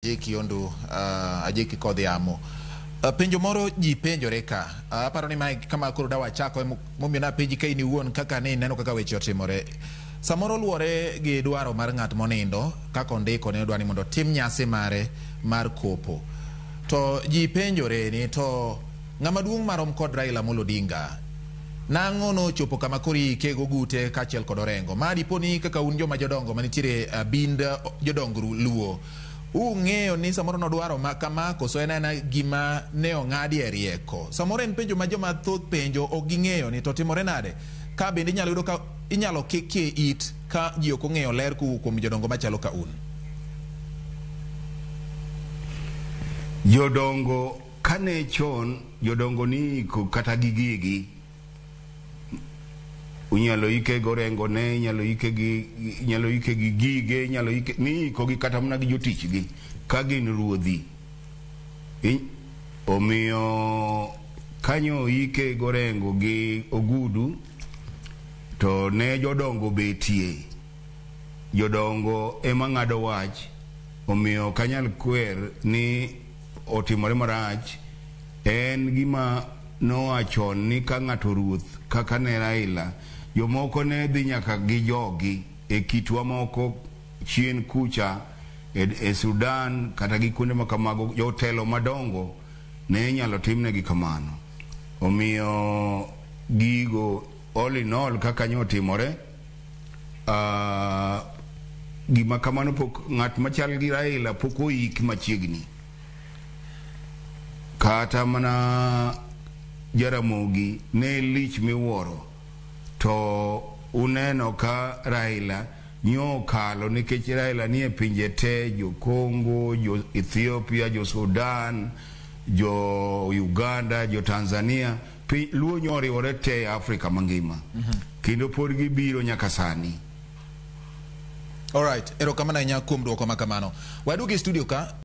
Kiondo ajeki kodhi amo penjo moro ji penjore ka aparo ni mai kama koro dawa chako momiyo na penji kai ni wuon kaka ne neno kaka weche otimore samoro luore gi dwaro mar ng'at monindo kaka ondiko ne dwani mondo tim nyasi mare mar kopo to ji penjore ni to ng'ama duong' marom kod Raila Amolo Odinga nang'o no chopo kama kori kego gute kachiel kod Orengo madi poni kaka un joma jodongo manitiere bind jodongo luo ung'eyo ni samoro no dwaro kama koso en gima ne ong'adi e rieko samoro en penjo ma joma thoth penjo ok ging'eyo ni to timore nade ka bende inyalo yudo ka inyalo kike it ka ji ok ong'eyo ler kuom jodongo machalo ka un jodongo kane chon jodongo ni kata gigigi unyalo ike Orengo ne inyalo ike gi gige inyalo ike ni ko gi kata mna gi jotich gi ka gin ruodhi omiyo kanyo ike Orengo gi ogudu to ne jodongo betie jodongo ema ng'ado wach omiyo kanyal kwer ni otimore marach en gima noachon ni ka ng'ato ruoth kaka ne Raila jomoko ne dhi nyaka gi jogi e kitwa moko chien kucha e Sudan kata gi kuonde makamago jotelo madongo ne nyalo timnegi kamano omiyo gigo all in all kaka nyotimore gima kamano pok ng'at machal gi Raila pok oik machiegni kata mana Jaramogi ne lich miwuoro to uneno ka Raila nyo kalo nikech Raila ni e pinje te jo Congo, jo Ethiopia, jo Sudan, jo Uganda, jo Tanzania luo nyori orete Afrika mangima kendo pod gibiro nyaka sani. Alright, erokamano nya kuom duoko makamano. Wadugi studio ka